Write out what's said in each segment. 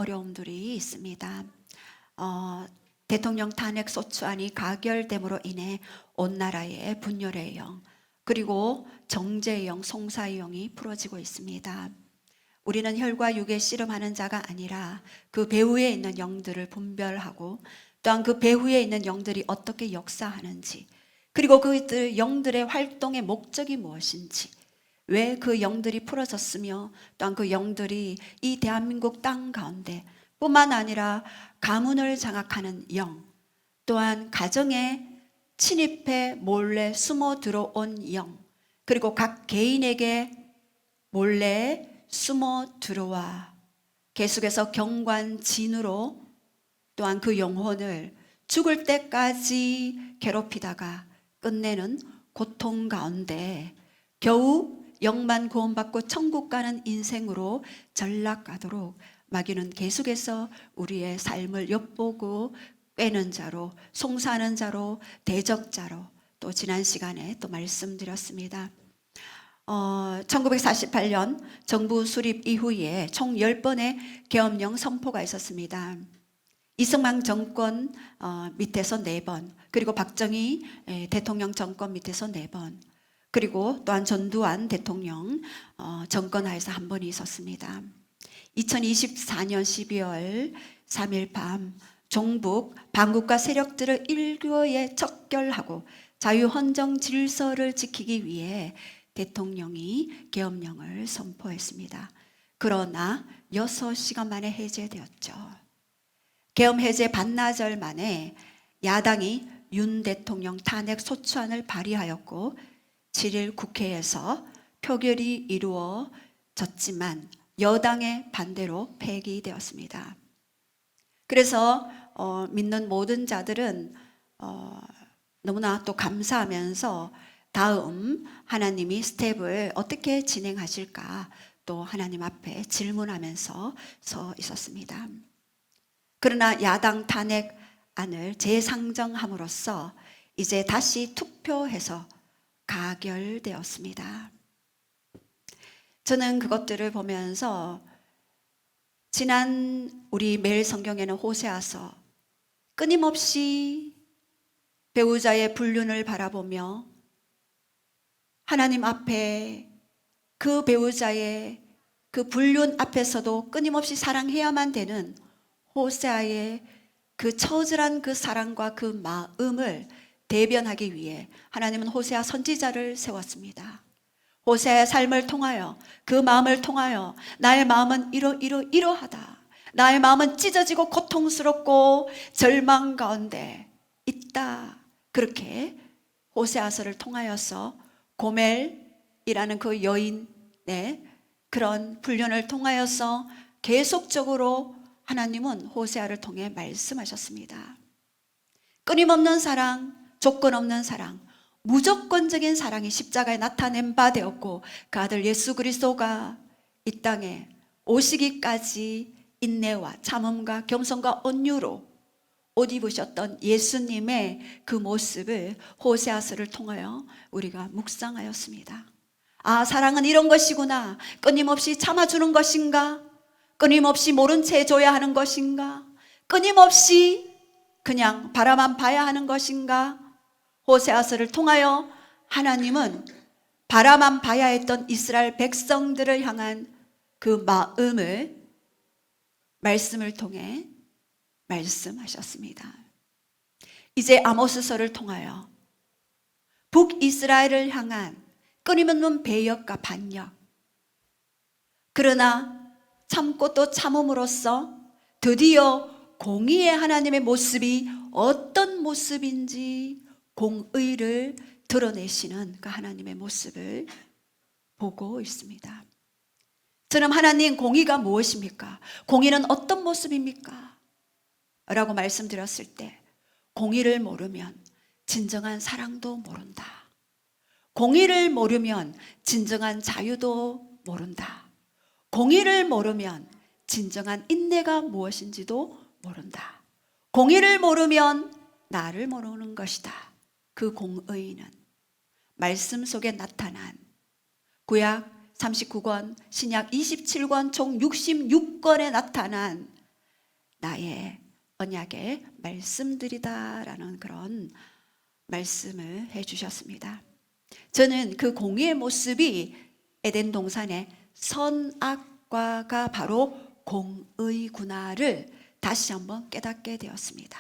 어려움들이 있습니다. 대통령 탄핵 소추안이 가결됨으로 인해 온 나라에 분열의 영, 그리고 정죄의 영, 송사의 영이 풀어지고 있습니다. 우리는 혈과 육에 씨름하는 자가 아니라 그 배후에 있는 영들을 분별하고, 또한 그 배후에 있는 영들이 어떻게 역사하는지, 그리고 그 영들의 활동의 목적이 무엇인지, 왜 그 영들이 풀어졌으며, 또한 그 영들이 이 대한민국 땅 가운데 뿐만 아니라 가문을 장악하는 영, 또한 가정에 침입해 몰래 숨어 들어온 영, 그리고 각 개인에게 몰래 숨어 들어와 계속해서 경관진으로 또한 그 영혼을 죽을 때까지 괴롭히다가 끝내는 고통 가운데 겨우 영만 구원받고 천국 가는 인생으로 전락가도록 마귀는 계속해서 우리의 삶을 엿보고 꿰는 자로, 송사하는 자로, 대적자로, 또 지난 시간에 또 말씀드렸습니다. 1948년 정부 수립 이후에 총 10번의 계엄령 선포가 있었습니다. 이승만 정권 밑에서 4번, 그리고 박정희 대통령 정권 밑에서 4번, 그리고 또한 전두환 대통령 정권 하에서 한 번이 있었습니다. 2024년 12월 3일 밤 종북 반국가 세력들을 일교에 척결하고 자유헌정 질서를 지키기 위해 대통령이 계엄령을 선포했습니다. 그러나 6시간 만에 해제되었죠. 계엄 해제 반나절 만에 야당이 윤 대통령 탄핵 소추안을 발의하였고 7일 국회에서 표결이 이루어졌지만 여당의 반대로 폐기되었습니다. 그래서 믿는 모든 자들은 너무나 또 감사하면서 다음 하나님이 스텝을 어떻게 진행하실까 또 하나님 앞에 질문하면서 서 있었습니다. 그러나 야당 탄핵안을 재상정함으로써 이제 다시 투표해서 가결되었습니다. 저는 그것들을 보면서 지난 우리 매일 성경에는 호세아서 끊임없이 배우자의 불륜을 바라보며 하나님 앞에 그 배우자의 그 불륜 앞에서도 끊임없이 사랑해야만 되는 호세아의 그 처절한 그 사랑과 그 마음을 대변하기 위해 하나님은 호세아 선지자를 세웠습니다. 호세아의 삶을 통하여 그 마음을 통하여 나의 마음은 이러하다. 나의 마음은 찢어지고 고통스럽고 절망 가운데 있다. 그렇게 호세아서를 통하여서 고멜이라는 그 여인의 그런 불륜을 통하여서 계속적으로 하나님은 호세아를 통해 말씀하셨습니다. 끊임없는 사랑, 조건 없는 사랑, 무조건적인 사랑이 십자가에 나타낸 바 되었고 그 아들 예수 그리스도가 이 땅에 오시기까지 인내와 참음과 겸손과 온유로 옷 입으셨던 예수님의 그 모습을 호세아서를 통하여 우리가 묵상하였습니다. 아, 사랑은 이런 것이구나. 끊임없이 참아주는 것인가? 끊임없이 모른 채 해줘야 하는 것인가? 끊임없이 그냥 바라만 봐야 하는 것인가? 호세아서를 통하여 하나님은 바라만 봐야 했던 이스라엘 백성들을 향한 그 마음을 말씀을 통해 말씀하셨습니다. 이제 아모스서를 통하여 북이스라엘을 향한 끊임없는 배역과 반역, 그러나 참고 또 참음으로써 드디어 공의의 하나님의 모습이 어떤 모습인지 공의를 드러내시는 그 하나님의 모습을 보고 있습니다. 저는 하나님 공의가 무엇입니까? 공의는 어떤 모습입니까? 라고 말씀드렸을 때 공의를 모르면 진정한 사랑도 모른다. 공의를 모르면 진정한 자유도 모른다. 공의를 모르면 진정한 인내가 무엇인지도 모른다. 공의를 모르면 나를 모르는 것이다. 그 공의는 말씀 속에 나타난 구약 39권, 신약 27권 총 66권에 나타난 나의 언약의 말씀들이다라는 그런 말씀을 해주셨습니다. 저는 그 공의의 모습이 에덴 동산의 선악과가 바로 공의구나를 다시 한번 깨닫게 되었습니다.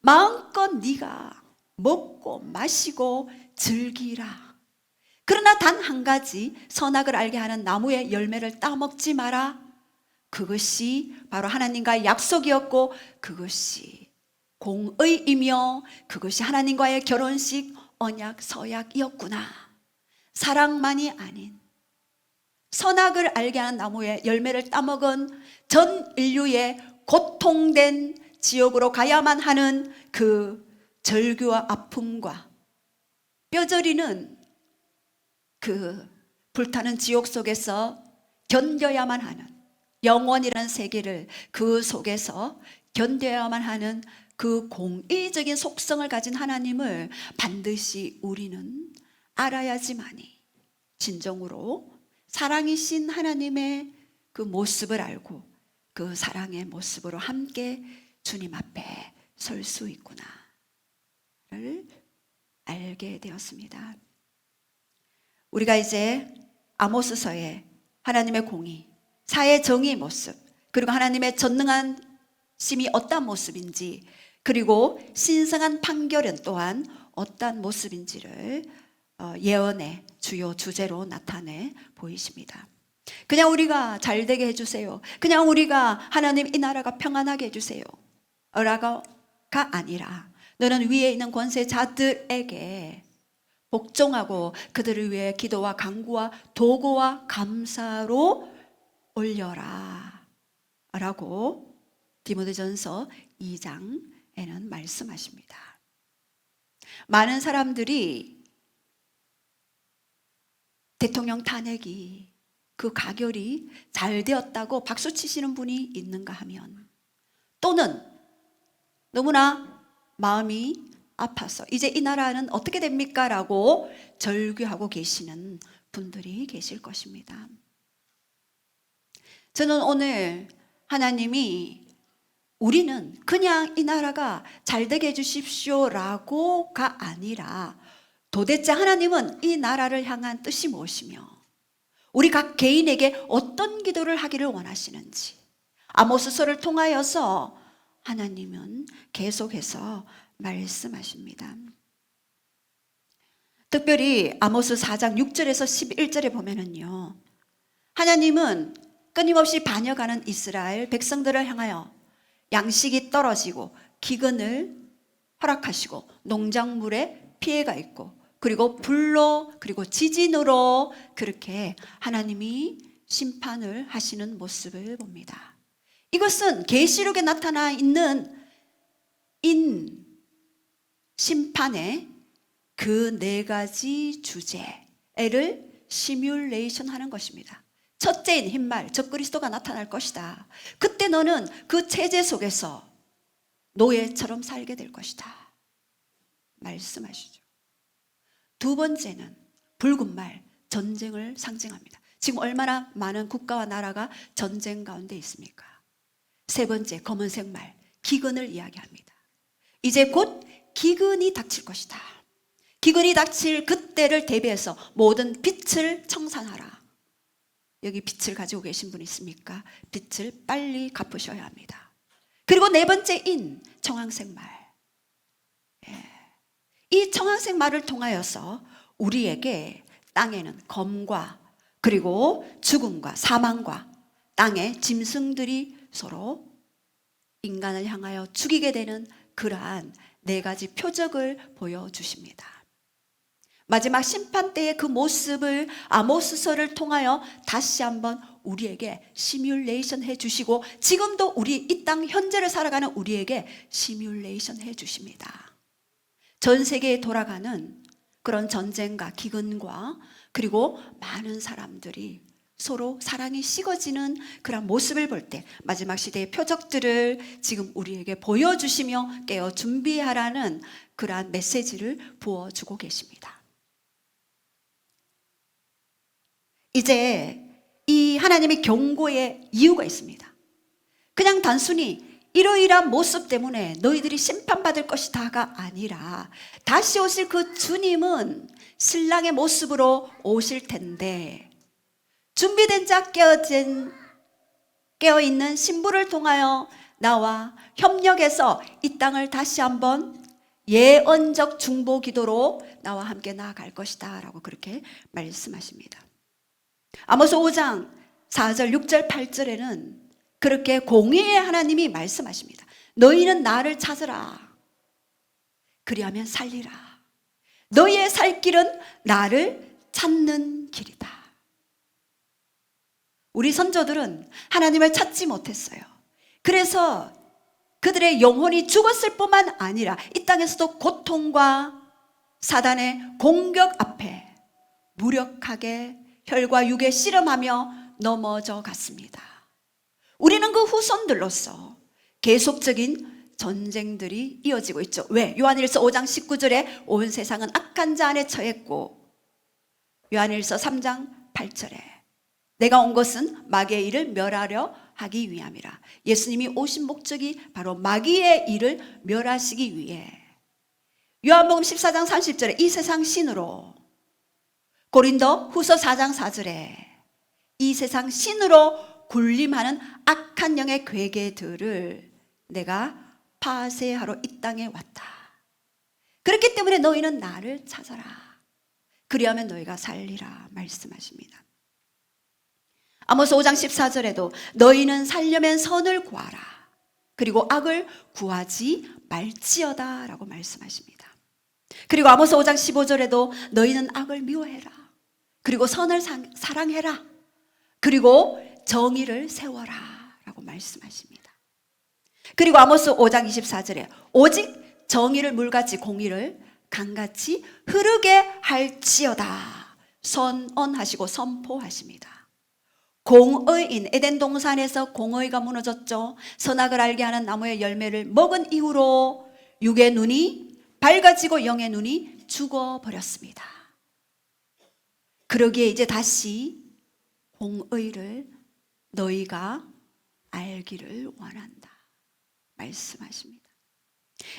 마음껏 네가 먹고 마시고 즐기라. 그러나 단 한 가지 선악을 알게 하는 나무의 열매를 따먹지 마라. 그것이 바로 하나님과의 약속이었고 그것이 공의이며 그것이 하나님과의 결혼식 언약 서약이었구나. 사랑만이 아닌 선악을 알게 하는 나무의 열매를 따먹은 전 인류의 고통된 지옥으로 가야만 하는 그 절규와 아픔과 뼈저리는 그 불타는 지옥 속에서 견뎌야만 하는 영원이라는 세계를 그 속에서 견뎌야만 하는 그 공의적인 속성을 가진 하나님을 반드시 우리는 알아야지만이 진정으로 사랑이신 하나님의 그 모습을 알고 그 사랑의 모습으로 함께 주님 앞에 설 수 있구나를 알게 되었습니다. 우리가 이제 아모스서의 하나님의 공의, 사회 정의의 모습, 그리고 하나님의 전능한 심이 어떤 모습인지, 그리고 신성한 판결은 또한 어떤 모습인지를 예언의 주요 주제로 나타내 보이십니다. 그냥 우리가 잘 되게 해주세요. 그냥 우리가 하나님 이 나라가 평안하게 해주세요. 라가 아니라 너는 위에 있는 권세자들에게 복종하고 그들을 위해 기도와 간구와 도구와 감사로 올려라 라고 디모데전서 2장에는 말씀하십니다. 많은 사람들이 대통령 탄핵이 그 가결이 잘 되었다고 박수 치시는 분이 있는가 하면, 또는 너무나 마음이 아파서 이제 이 나라는 어떻게 됩니까? 라고 절규하고 계시는 분들이 계실 것입니다. 저는 오늘 하나님이 우리는 그냥 이 나라가 잘 되게 해주십시오 라고가 아니라 도대체 하나님은 이 나라를 향한 뜻이 무엇이며 우리 각 개인에게 어떤 기도를 하기를 원하시는지 아모스서를 통하여서 하나님은 계속해서 말씀하십니다. 특별히 아모스 4장 6절에서 11절에 보면은요, 하나님은 끊임없이 반역하는 이스라엘 백성들을 향하여 양식이 떨어지고 기근을 허락하시고 농작물에 피해가 있고 그리고 불로 그리고 지진으로 그렇게 하나님이 심판을 하시는 모습을 봅니다. 이것은 계시록에 나타나 있는 심판의 그 네 가지 주제를 시뮬레이션 하는 것입니다. 첫째인 흰말, 적그리스도가 나타날 것이다. 그때 너는 그 체제 속에서 노예처럼 살게 될 것이다 말씀하시죠. 두 번째는 붉은 말, 전쟁을 상징합니다. 지금 얼마나 많은 국가와 나라가 전쟁 가운데 있습니까? 세 번째, 검은색 말, 기근을 이야기합니다. 이제 곧 기근이 닥칠 것이다. 기근이 닥칠 그때를 대비해서 모든 빛을 청산하라. 여기 빛을 가지고 계신 분 있습니까? 빛을 빨리 갚으셔야 합니다. 그리고 네 번째 청황색 말. 이 청황색 말을 통하여서 우리에게 땅에는 검과 그리고 죽음과 사망과 땅의 짐승들이 서로 인간을 향하여 죽이게 되는 그러한 네 가지 표적을 보여주십니다. 마지막 심판 때의 그 모습을 아모스서를 통하여 다시 한번 우리에게 시뮬레이션 해주시고 지금도 우리 이 땅 현재를 살아가는 우리에게 시뮬레이션 해주십니다. 전 세계에 돌아가는 그런 전쟁과 기근과 그리고 많은 사람들이 서로 사랑이 식어지는 그런 모습을 볼 때 마지막 시대의 표적들을 지금 우리에게 보여주시며 깨어 준비하라는 그러한 메시지를 부어주고 계십니다. 이제 이 하나님의 경고의 이유가 있습니다. 그냥 단순히 이러이러한 모습 때문에 너희들이 심판받을 것이다가 아니라 다시 오실 그 주님은 신랑의 모습으로 오실 텐데 준비된 자 깨어있는 신부를 통하여 나와 협력해서 이 땅을 다시 한번 예언적 중보 기도로 나와 함께 나아갈 것이다 라고 그렇게 말씀하십니다. 아모스 5장 4절 6절 8절에는 그렇게 공의의 하나님이 말씀하십니다. 너희는 나를 찾으라. 그리하면 살리라. 너희의 살 길은 나를 찾는 길이다. 우리 선조들은 하나님을 찾지 못했어요. 그래서 그들의 영혼이 죽었을 뿐만 아니라 이 땅에서도 고통과 사단의 공격 앞에 무력하게 혈과 육에 씨름하며 넘어져 갔습니다. 우리는 그 후손들로서 계속적인 전쟁들이 이어지고 있죠. 왜? 요한일서 5장 19절에 온 세상은 악한 자 안에 처했고, 요한일서 3장 8절에 내가 온 것은 마귀의 일을 멸하려 하기 위함이라. 예수님이 오신 목적이 바로 마귀의 일을 멸하시기 위해. 요한복음 14장 30절에 이 세상 신으로, 고린도 후서 4장 4절에 이 세상 신으로 군림하는 악한 영의 괴계들을 내가 파쇄하러 이 땅에 왔다. 그렇기 때문에 너희는 나를 찾아라. 그리하면 너희가 살리라 말씀하십니다. 아모스 5장 14절에도 너희는 살려면 선을 구하라. 그리고 악을 구하지 말지어다 라고 말씀하십니다. 그리고 아모스 5장 15절에도 너희는 악을 미워해라. 그리고 선을 사랑해라. 그리고 정의를 세워라 라고 말씀하십니다. 그리고 아모스 5장 24절에 오직 정의를 물같이 공의를 강같이 흐르게 할지어다 선언하시고 선포하십니다. 공의인 에덴 동산에서 공의가 무너졌죠. 선악을 알게 하는 나무의 열매를 먹은 이후로 육의 눈이 밝아지고 영의 눈이 죽어버렸습니다. 그러기에 이제 다시 공의를 너희가 알기를 원한다 말씀하십니다.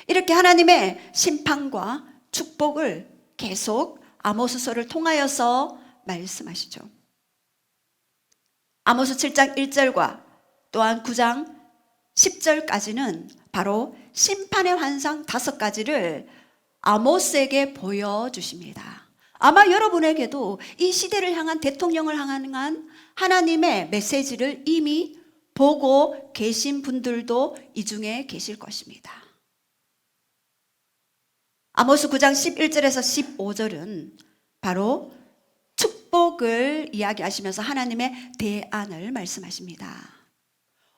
이렇게 하나님의 심판과 축복을 계속 아모스서를 통하여서 말씀하시죠. 아모스 7장 1절과 또한 9장 10절까지는 바로 심판의 환상 5가지를 아모스에게 보여주십니다. 아마 여러분에게도 이 시대를 향한, 대통령을 향한 하나님의 메시지를 이미 보고 계신 분들도 이 중에 계실 것입니다. 아모스 9장 11절에서 15절은 바로 축복을 이야기하시면서 하나님의 대안을 말씀하십니다.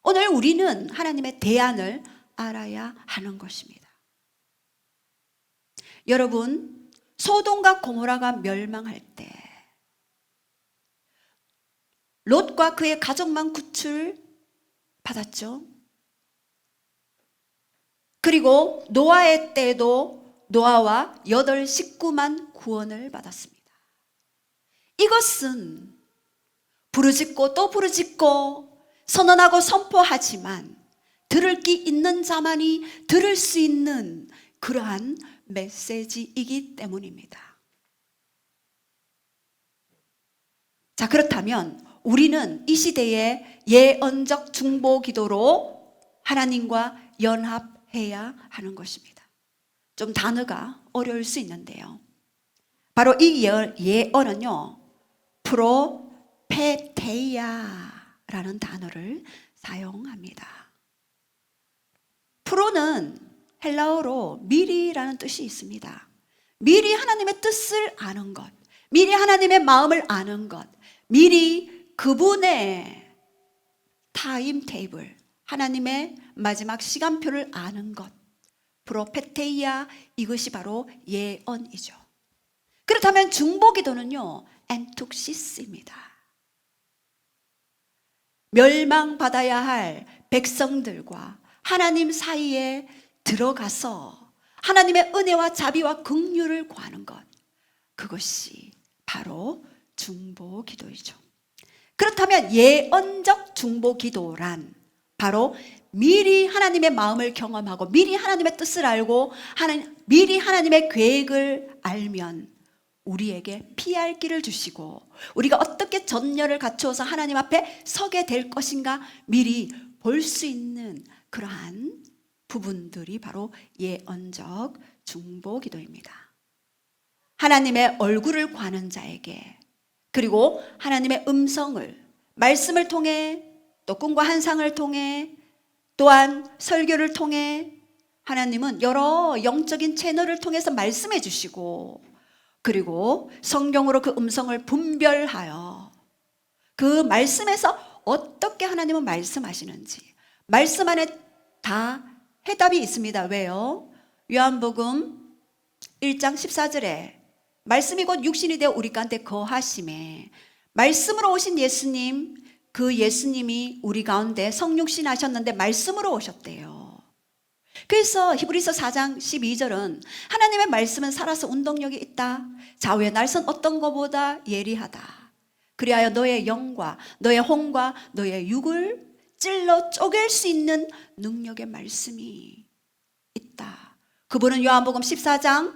오늘 우리는 하나님의 대안을 알아야 하는 것입니다. 여러분, 소돔과 고모라가 멸망할 때 롯과 그의 가족만 구출 받았죠. 그리고 노아의 때에도 노아와 8 식구만 구원을 받았습니다. 이것은 부르짖고 또 부르짖고 선언하고 선포하지만 들을 귀 있는 자만이 들을 수 있는 그러한 메시지이기 때문입니다. 자, 그렇다면 우리는 이 시대에 예언적 중보 기도로 하나님과 연합해야 하는 것입니다. 좀 단어가 어려울 수 있는데요. 바로 이 예언은요, 프로페테이아라는 단어를 사용합니다. 프로는 헬라어로 미리라는 뜻이 있습니다. 미리 하나님의 뜻을 아는 것, 미리 하나님의 마음을 아는 것, 미리 그분의 타임 테이블, 하나님의 마지막 시간표를 아는 것, 프로페테이아, 이것이 바로 예언이죠. 그렇다면 중보기도는요, 엔툭시스입니다. 멸망받아야 할 백성들과 하나님 사이에 들어가서 하나님의 은혜와 자비와 긍휼을 구하는 것, 그것이 바로 중보기도이죠. 그렇다면 예언적 중보기도란 바로 미리 하나님의 마음을 경험하고 미리 하나님의 뜻을 알고 미리 하나님의 계획을 알면 우리에게 피할 길을 주시고 우리가 어떻게 전열을 갖추어서 하나님 앞에 서게 될 것인가 미리 볼 수 있는 그러한 부분들이 바로 예언적 중보 기도입니다. 하나님의 얼굴을 구하는 자에게, 그리고 하나님의 음성을 말씀을 통해, 또 꿈과 환상을 통해, 또한 설교를 통해 하나님은 여러 영적인 채널을 통해서 말씀해 주시고, 그리고 성경으로 그 음성을 분별하여 그 말씀에서 어떻게 하나님은 말씀하시는지, 말씀 안에 다 해답이 있습니다. 왜요? 요한복음 1장 14절에 말씀이 곧 육신이 되어 우리 가운데 거하심에, 말씀으로 오신 예수님, 그 예수님이 우리 가운데 성육신 하셨는데 말씀으로 오셨대요. 그래서 히브리서 4장 12절은 하나님의 말씀은 살아서 운동력이 있다. 좌우의 날선 어떤 것보다 예리하다. 그리하여 너의 영과 너의 혼과 너의 육을 찔러 쪼갤 수 있는 능력의 말씀이 있다. 그분은 요한복음 14장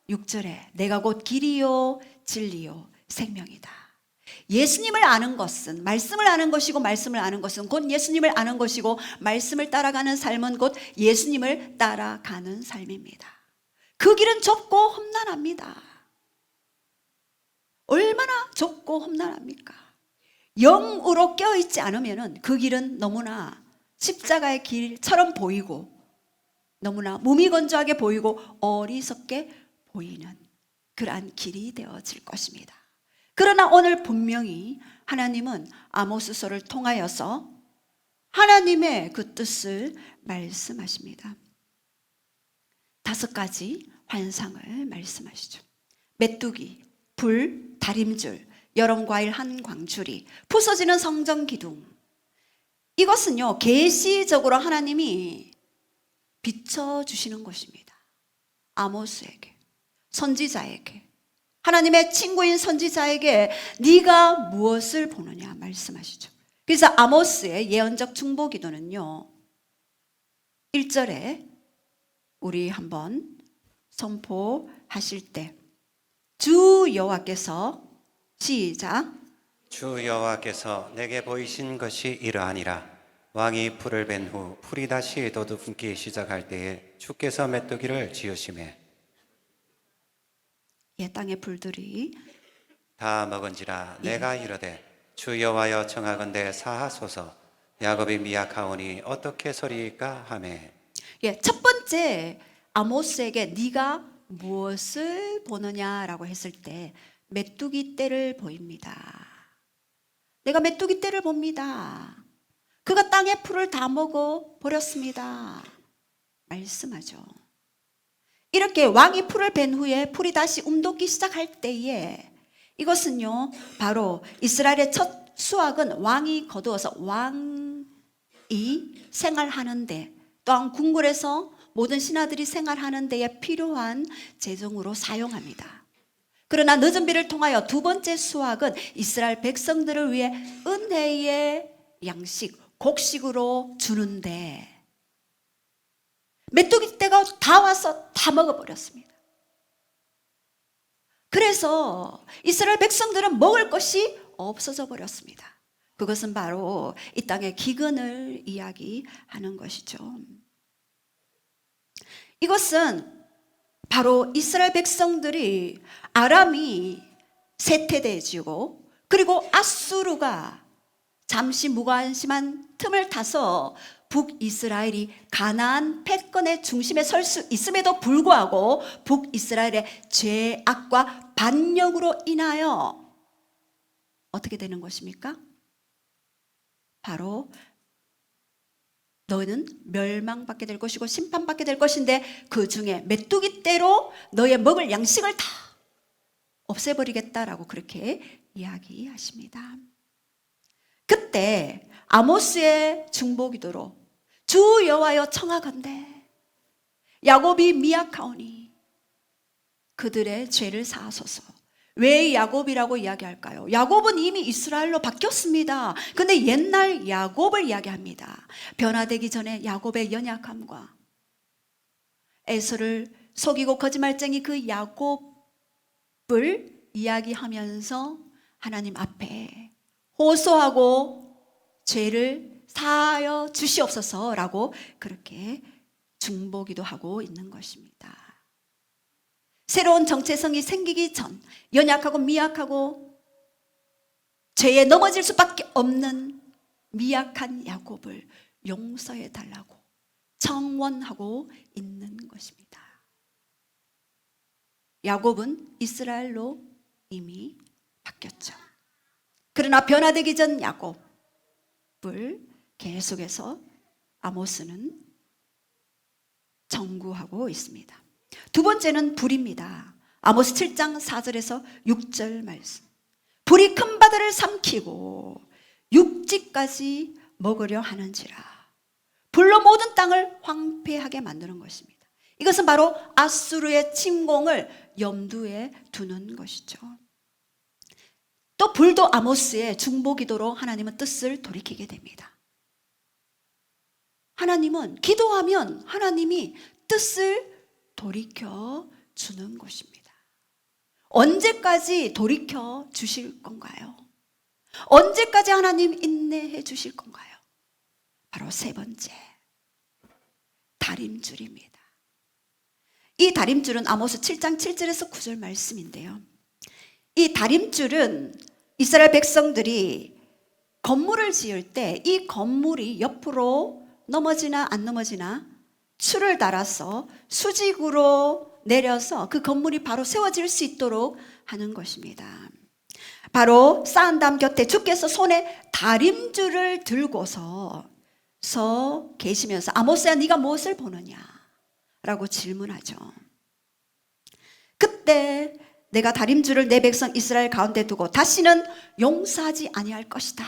6절에 내가 곧 길이요 진리요 생명이다. 예수님을 아는 것은, 말씀을 아는 것이고, 말씀을 아는 것은 곧 예수님을 아는 것이고, 말씀을 따라가는 삶은 곧 예수님을 따라가는 삶입니다. 그 길은 좁고 험난합니다. 얼마나 좁고 험난합니까? 영으로 껴있지 않으면 그 길은 너무나 십자가의 길처럼 보이고, 너무나 무미건조하게 보이고 어리석게 보이는 그러한 길이 되어질 것입니다. 그러나 오늘 분명히 하나님은 아모스서를 통하여서 하나님의 그 뜻을 말씀하십니다. 5가지 환상을 말씀하시죠. 메뚜기, 불, 다림줄, 여름과일 한 광주리, 부서지는 성전 기둥. 이것은요, 계시적으로 하나님이 비춰주시는 것입니다. 아모스에게, 선지자에게, 하나님의 친구인 선지자에게 네가 무엇을 보느냐 말씀하시죠. 그래서 아모스의 예언적 중보 기도는요, 1절에 우리 한번 선포하실 때 주 여호와께서, 시작, 주 여호와께서 내게 보이신 것이 이러하니라. 왕이 풀을 벤 후 풀이 다시 돋움기 시작할 때에 주께서 메뚜기를 지으시매 땅의 풀들이 다 먹은지라. 내가 이르되 주 여호와여 청하건대 사하소서. 야곱이 미약하오니 어떻게 서리이까 하매. 첫 번째 아모스에게 네가 무엇을 보느냐라고 했을 때 메뚜기 떼를 보입니다. 내가 메뚜기 떼를 봅니다. 그가 땅의 풀을 다 먹어 버렸습니다. 말씀하죠. 이렇게 왕이 풀을 벤 후에 풀이 다시 움돋기 시작할 때에, 이것은요 바로 이스라엘의 첫 수확은 왕이 거두어서 왕이 생활하는데, 또한 궁궐에서 모든 신하들이 생활하는 데에 필요한 재정으로 사용합니다. 그러나 늦은 비를 통하여 두 번째 수확은 이스라엘 백성들을 위해 은혜의 양식, 곡식으로 주는데 메뚜기 떼가 다 와서 다 먹어버렸습니다. 그래서 이스라엘 백성들은 먹을 것이 없어져 버렸습니다. 그것은 바로 이 땅의 기근을 이야기하는 것이죠. 이것은 바로 이스라엘 백성들이 아람이 세태되어지고, 그리고 아수르가 잠시 무관심한 틈을 타서 북이스라엘이 가나안 패권의 중심에 설 수 있음에도 불구하고 북이스라엘의 죄악과 반역으로 인하여 어떻게 되는 것입니까? 바로 너는 멸망받게 될 것이고 심판받게 될 것인데, 그 중에 메뚜기 떼로 너의 먹을 양식을 다 없애버리겠다라고 그렇게 이야기하십니다. 그때 아모스의 중보기도로 주 여호와여 청하건대 야곱이 미약하오니 그들의 죄를 사하소서, 왜 야곱이라고 이야기할까요? 야곱은 이미 이스라엘로 바뀌었습니다. 근데 옛날 야곱을 이야기합니다. 변화되기 전에 야곱의 연약함과 에서를 속이고 거짓말쟁이 그 야곱을 이야기하면서 하나님 앞에 호소하고 죄를 사하여 주시옵소서라고 그렇게 중보기도 하고 있는 것입니다. 새로운 정체성이 생기기 전 연약하고 미약하고 죄에 넘어질 수밖에 없는 미약한 야곱을 용서해 달라고 청원하고 있는 것입니다. 야곱은 이스라엘로 이미 바뀌었죠. 그러나 변화되기 전 야곱을 계속해서 아모스는 정구하고 있습니다. 두 번째는 불입니다. 아모스 7장 4절에서 6절 말씀. 불이 큰 바다를 삼키고 육지까지 먹으려 하는지라. 불로 모든 땅을 황폐하게 만드는 것입니다. 이것은 바로 아수르의 침공을 염두에 두는 것이죠. 또 불도 아모스의 중보기도로 하나님은 뜻을 돌이키게 됩니다. 하나님은 기도하면 하나님이 뜻을 돌이켜 주는 것입니다. 언제까지 돌이켜 주실 건가요? 언제까지 하나님 인내해 주실 건가요? 바로 세 번째, 다림줄입니다. 이 다림줄은 아모스 7장 7절에서 9절 말씀인데요. 이 다림줄은 이스라엘 백성들이 건물을 지을 때 이 건물이 옆으로 넘어지나 안 넘어지나 줄을 달아서 수직으로 내려서 그 건물이 바로 세워질 수 있도록 하는 것입니다. 바로 쌓은 담 곁에 주께서 손에 다림줄을 들고서 계시면서 아모스야 네가 무엇을 보느냐 라고 질문하죠. 그때 내가 다림줄을 내 백성 이스라엘 가운데 두고 다시는 용서하지 아니할 것이다.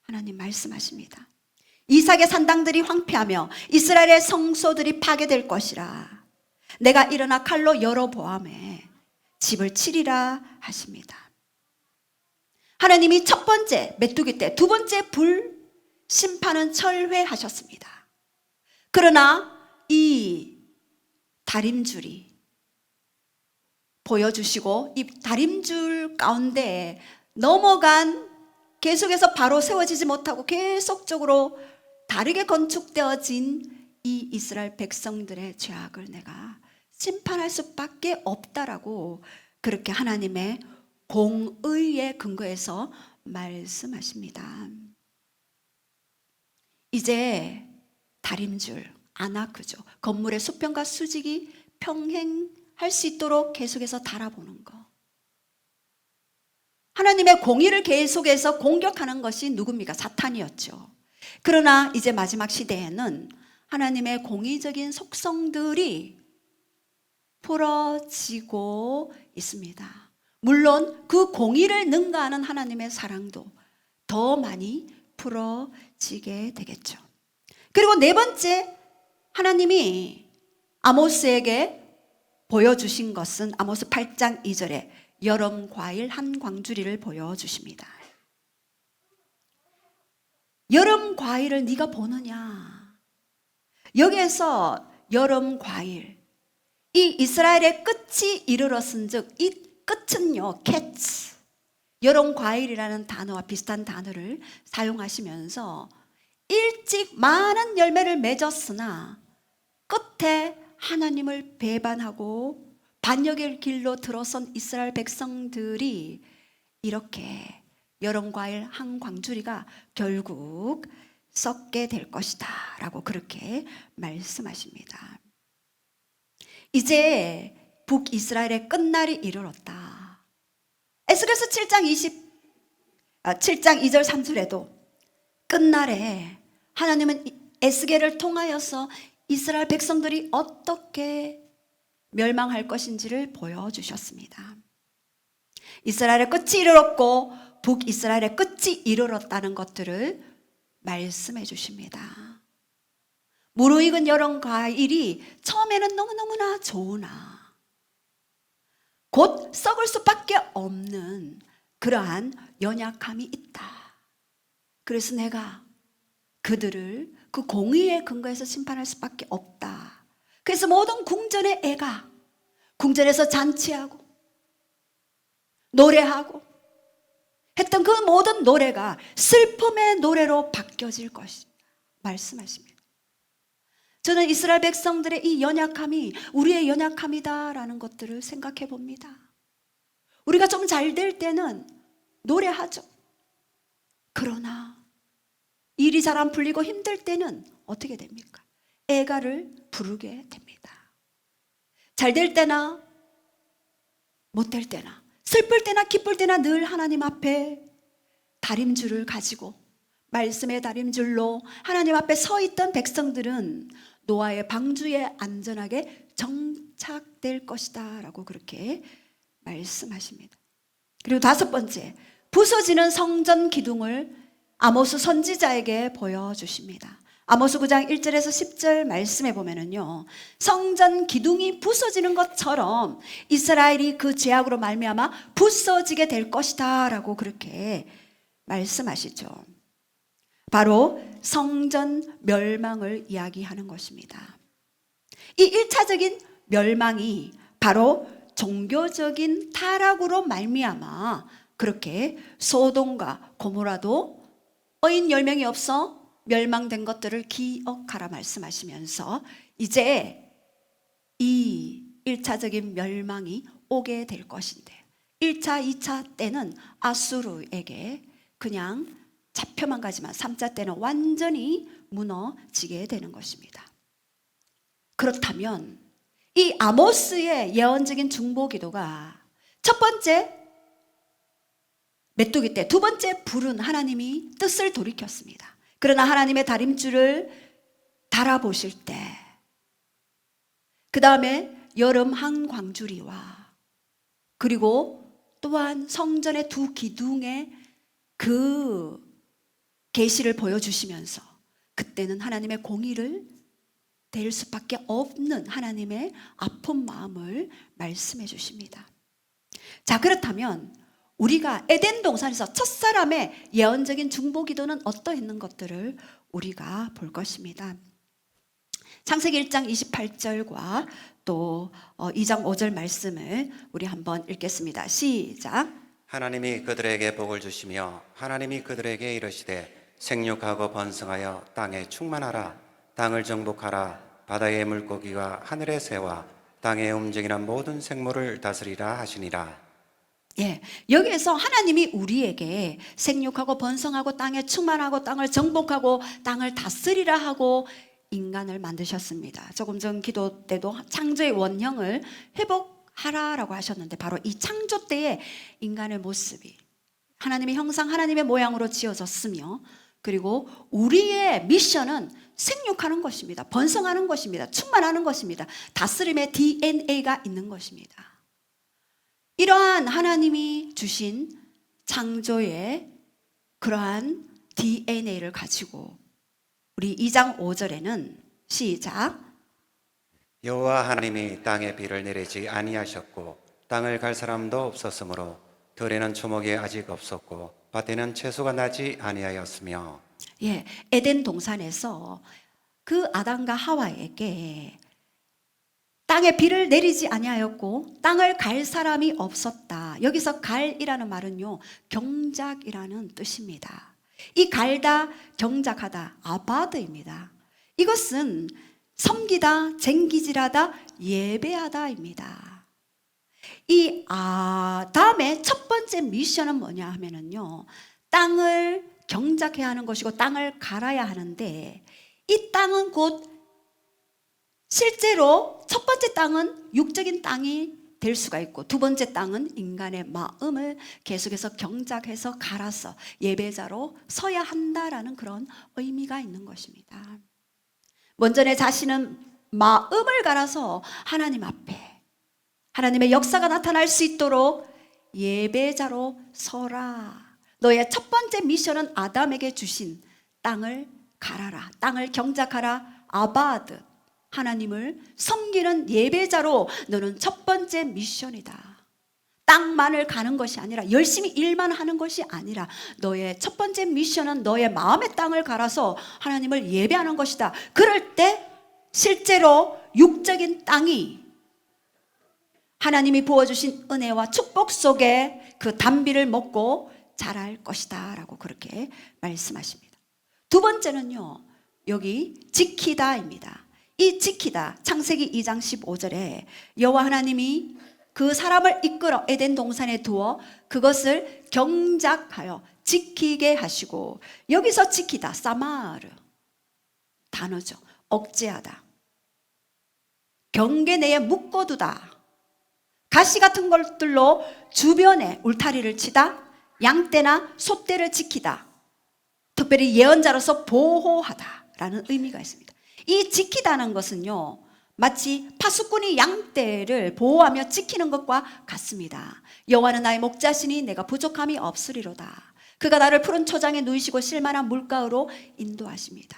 하나님 말씀하십니다. 이삭의 산당들이 황폐하며 이스라엘의 성소들이 파괴될 것이라. 내가 일어나 칼로 여로보암에 집을 치리라 하십니다. 하나님이 첫 번째 메뚜기 때, 두 번째 불 심판은 철회하셨습니다. 그러나 이 다림줄이 보여주시고 이 다림줄 가운데 넘어간 계속해서 바로 세워지지 못하고 계속적으로 다르게 건축되어진 이 이스라엘 백성들의 죄악을 내가 심판할 수밖에 없다라고 그렇게 하나님의 공의에 근거해서 말씀하십니다. 이제 다림줄, 아나크죠. 건물의 수평과 수직이 평행할 수 있도록 계속해서 달아보는 것. 하나님의 공의를 계속해서 공격하는 것이 누굽니까? 사탄이었죠. 그러나 이제 마지막 시대에는 하나님의 공의적인 속성들이 풀어지고 있습니다. 물론 그 공의를 능가하는 하나님의 사랑도 더 많이 풀어지게 되겠죠. 그리고 네 번째, 하나님이 아모스에게 보여주신 것은 아모스 8장 2절에 여름 과일 한 광주리를 보여주십니다. 여름 과일을 네가 보느냐? 여기에서 여름 과일, 이 이스라엘의 끝이 이르렀은즉 이 끝은요, 캐츠, 여름 과일이라는 단어와 비슷한 단어를 사용하시면서 일찍 많은 열매를 맺었으나 끝에 하나님을 배반하고 반역의 길로 들어선 이스라엘 백성들이 이렇게 여름 과일 한 광주리가 결국 썩게 될 것이다 라고 그렇게 말씀하십니다. 이제 북이스라엘의 끝날이 이르렀다. 에스겔서 7장 2절 3절에도 끝날에 하나님은 에스겔을 통하여서 이스라엘 백성들이 어떻게 멸망할 것인지를 보여주셨습니다. 이스라엘의 끝이 이르렀고 북이스라엘의 끝이 이르렀다는 것들을 말씀해 주십니다. 무르익은 여름 과일이 처음에는 너무너무나 좋으나 곧 썩을 수밖에 없는 그러한 연약함이 있다. 그래서 내가 그들을 그 공의에 근거해서 심판할 수밖에 없다. 그래서 모든 궁전의 애가 궁전에서 잔치하고 노래하고 했던 그 모든 노래가 슬픔의 노래로 바뀌어질 것이다 말씀하십니다. 저는 이스라엘 백성들의 이 연약함이 우리의 연약함이다라는 것들을 생각해 봅니다. 우리가 좀 잘 될 때는 노래하죠. 그러나 일이 잘 안 풀리고 힘들 때는 어떻게 됩니까? 애가를 부르게 됩니다. 잘 될 때나 못 될 때나 슬플 때나 기쁠 때나 늘 하나님 앞에 다림줄을 가지고 말씀의 다림줄로 하나님 앞에 서 있던 백성들은 노아의 방주에 안전하게 정착될 것이다 라고 그렇게 말씀하십니다. 그리고 다섯 번째, 부서지는 성전 기둥을 아모스 선지자에게 보여주십니다. 아모스 9장 1절에서 10절 말씀에 보면은요, 성전 기둥이 부서지는 것처럼 이스라엘이 그 죄악으로 말미암아 부서지게 될 것이다 라고 그렇게 말씀하시죠. 바로 성전 멸망을 이야기하는 것입니다. 이 1차적인 멸망이 바로 종교적인 타락으로 말미암아 그렇게 소돔과 고모라도 어인 10명이 없어 멸망된 것들을 기억하라 말씀하시면서 이제 이 1차적인 멸망이 오게 될 것인데 1차, 2차 때는 아수르에게 그냥 잡혀만 가지만 3차 때는 완전히 무너지게 되는 것입니다. 그렇다면 이 아모스의 예언적인 중보기도가 첫 번째 메뚜기 때, 두 번째 불은 하나님이 뜻을 돌이켰습니다. 그러나 하나님의 다림줄을 달아보실 때, 그 다음에 여름 한 광주리와 그리고 또한 성전의 두 기둥의 그 계시를 보여주시면서 그때는 하나님의 공의를 될 수밖에 없는 하나님의 아픈 마음을 말씀해 주십니다. 자, 그렇다면 우리가 에덴 동산에서 첫사람의 예언적인 중보기도는 어떠했는 것들을 우리가 볼 것입니다. 창세기 1장 28절과 또 2장 5절 말씀을 우리 한번 읽겠습니다. 시작. 하나님이 그들에게 복을 주시며 하나님이 그들에게 이르시되 생육하고 번성하여 땅에 충만하라. 땅을 정복하라. 바다의 물고기와 하늘의 새와 땅에 움직이는 모든 생물을 다스리라 하시니라. 예, 여기에서 하나님이 우리에게 생육하고 번성하고 땅에 충만하고 땅을 정복하고 땅을 다스리라 하고 인간을 만드셨습니다. 조금 전 기도 때도 창조의 원형을 회복하라라고 하셨는데 바로 이 창조 때에 인간의 모습이 하나님의 형상, 하나님의 모양으로 지어졌으며 그리고 우리의 미션은 생육하는 것입니다. 번성하는 것입니다. 충만하는 것입니다. 다스림의 DNA가 있는 것입니다. 이러한 하나님이 주신 창조의 그러한 DNA를 가지고 우리 2장 5절에는 시작. 여호와 하나님이 땅에 비를 내리지 아니하셨고 땅을 갈 사람도 없었으므로 들에는 초목이 아직 없었고 밭에는 채소가 나지 아니하였으며. 예, 에덴 동산에서 그 아담과 하와에게 땅에 비를 내리지 아니하였고 땅을 갈 사람이 없었다. 여기서 갈이라는 말은요, 경작이라는 뜻입니다. 이 갈다, 경작하다, 아바드입니다. 이것은 섬기다, 쟁기질하다, 예배하다입니다. 이 아담의 첫 번째 미션은 뭐냐 하면은요, 땅을 경작해야 하는 것이고 땅을 갈아야 하는데 이 땅은 곧 실제로 첫 번째 땅은 육적인 땅이 될 수가 있고 두 번째 땅은 인간의 마음을 계속해서 경작해서 갈아서 예배자로 서야 한다라는 그런 의미가 있는 것입니다. 먼저 내 자신은 마음을 갈아서 하나님 앞에 하나님의 역사가 나타날 수 있도록 예배자로 서라. 너의 첫 번째 미션은 아담에게 주신 땅을 갈아라, 땅을 경작하라, 아바드, 하나님을 섬기는 예배자로 너는 첫 번째 미션이다. 땅만을 가는 것이 아니라, 열심히 일만 하는 것이 아니라, 너의 첫 번째 미션은 너의 마음의 땅을 갈아서 하나님을 예배하는 것이다. 그럴 때 실제로 육적인 땅이 하나님이 부어주신 은혜와 축복 속에 그 단비를 먹고 자랄 것이다 라고 그렇게 말씀하십니다. 두 번째는요, 여기 지키다입니다. 이 지키다, 창세기 2장 15절에 여호와 하나님이 그 사람을 이끌어 에덴 동산에 두어 그것을 경작하여 지키게 하시고, 여기서 지키다, 사마르 단어죠. 억제하다, 경계 내에 묶어두다, 가시 같은 것들로 주변에 울타리를 치다, 양떼나 소떼를 지키다, 특별히 예언자로서 보호하다라는 의미가 있습니다. 이 지키다는 것은요, 마치 파수꾼이 양떼를 보호하며 지키는 것과 같습니다. 여호와는 나의 목자시니 내가 부족함이 없으리로다. 그가 나를 푸른 초장에 누이시고 실만한 물가로 인도하십니다.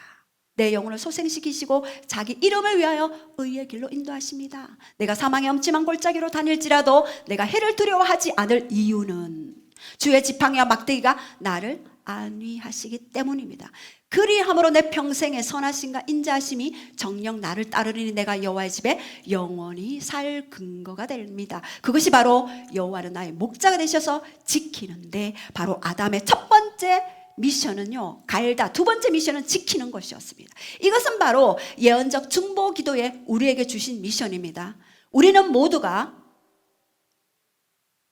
내 영혼을 소생시키시고 자기 이름을 위하여 의의 길로 인도하십니다. 내가 사망의 엄침한 골짜기로 다닐지라도 내가 해를 두려워하지 않을 이유는 주의 지팡이와 막대기가 나를 안위하시기 때문입니다. 그리함으로 내 평생의 선하심과 인자하심이 정녕 나를 따르리니 내가 여호와의 집에 영원히 살 근거가 됩니다. 그것이 바로 여호와는 나의 목자가 되셔서 지키는데, 바로 아담의 첫 번째 미션은요, 갈다. 두 번째 미션은 지키는 것이었습니다. 이것은 바로 예언적 중보 기도에 우리에게 주신 미션입니다. 우리는 모두가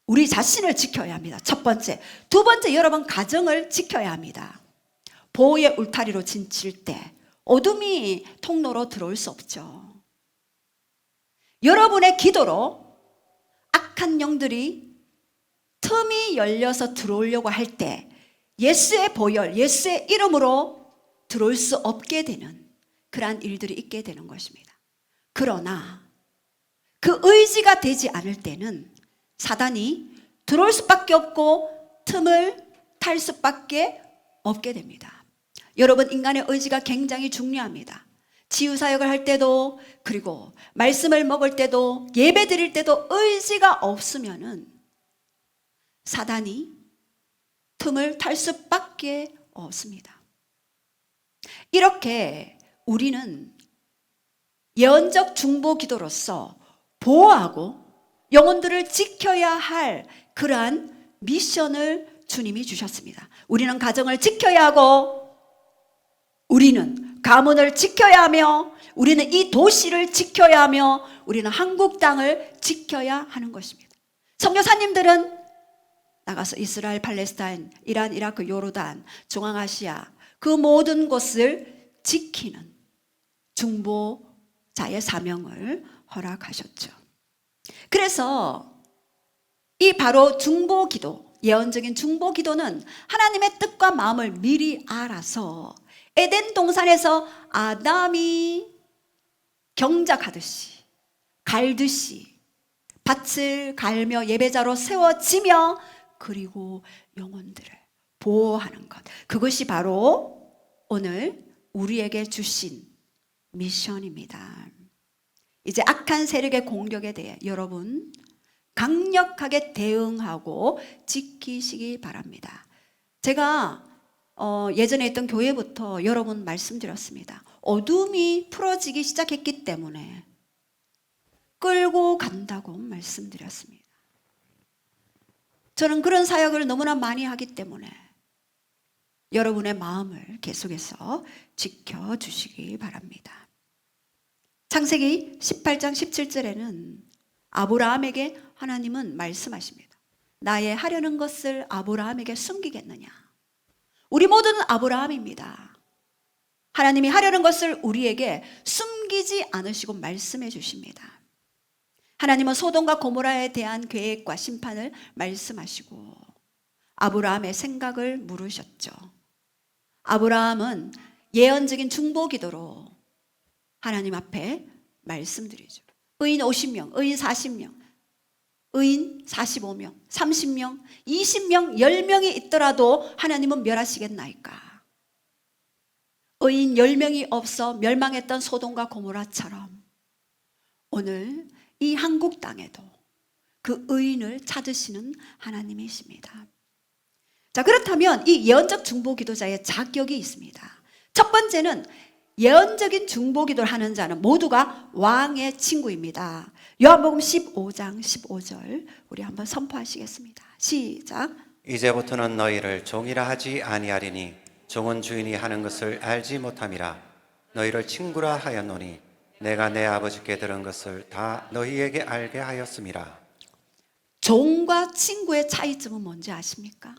우리 자신을 지켜야 합니다. 첫 번째. 두 번째, 여러분 가정을 지켜야 합니다. 보호의 울타리로 진칠 때 어둠이 통로로 들어올 수 없죠. 여러분의 기도로 악한 영들이 틈이 열려서 들어오려고 할 때 예수의 보혈, 예수의 이름으로 들어올 수 없게 되는 그러한 일들이 있게 되는 것입니다. 그러나 그 의지가 되지 않을 때는 사단이 들어올 수밖에 없고 틈을 탈 수밖에 없게 됩니다. 여러분, 인간의 의지가 굉장히 중요합니다. 치유사역을 할 때도, 그리고 말씀을 먹을 때도, 예배 드릴 때도 의지가 없으면은 사단이 틈을 탈 수밖에 없습니다. 이렇게 우리는 예언적 중보 기도로서 보호하고 영혼들을 지켜야 할 그러한 미션을 주님이 주셨습니다. 우리는 가정을 지켜야 하고, 우리는 가문을 지켜야 하며, 우리는 이 도시를 지켜야 하며, 우리는 한국 땅을 지켜야 하는 것입니다. 선교사님들은 나가서 이스라엘, 팔레스타인, 이란, 이라크, 요르단, 중앙아시아 그 모든 곳을 지키는 중보자의 사명을 허락하셨죠. 그래서 이 바로 중보기도, 예언적인 중보기도는 하나님의 뜻과 마음을 미리 알아서 에덴 동산에서 아담이 경작하듯이, 갈듯이 밭을 갈며 예배자로 세워지며, 그리고 영혼들을 보호하는 것, 그것이 바로 오늘 우리에게 주신 미션입니다. 이제 악한 세력의 공격에 대해 여러분 강력하게 대응하고 지키시기 바랍니다. 제가 예전에 있던 교회부터 여러 번 말씀드렸습니다. 어둠이 풀어지기 시작했기 때문에 끌고 간다고 말씀드렸습니다. 저는 그런 사역을 너무나 많이 하기 때문에 여러분의 마음을 계속해서 지켜주시기 바랍니다. 창세기 18장 17절에는 아브라함에게 하나님은 말씀하십니다. 나의 하려는 것을 아브라함에게 숨기겠느냐? 우리 모두는 아브라함입니다. 하나님이 하려는 것을 우리에게 숨기지 않으시고 말씀해 주십니다. 하나님은 소돔과 고모라에 대한 계획과 심판을 말씀하시고 아브라함의 생각을 물으셨죠. 아브라함은 예언적인 중보기도로 하나님 앞에 말씀드리죠. 의인 50명, 의인 40명, 의인 45명, 30명, 20명, 10명이 있더라도 하나님은 멸하시겠나이까? 의인 10명이 없어 멸망했던 소돔과 고모라처럼 오늘 이 한국 땅에도 그 의인을 찾으시는 하나님이십니다. 자, 그렇다면 이 예언적 중보기도자의 자격이 있습니다. 첫 번째는 예언적인 중보기도를 하는 자는 모두가 왕의 친구입니다. 요한복음 15장 15절 우리 한번 선포하시겠습니다. 시작. 이제부터는 너희를 종이라 하지 아니하리니 종은 주인이 하는 것을 알지 못함이라. 너희를 친구라 하였노니 내가 내 아버지께 들은 것을 다 너희에게 알게 하였음이라. 종과 친구의 차이점은 뭔지 아십니까?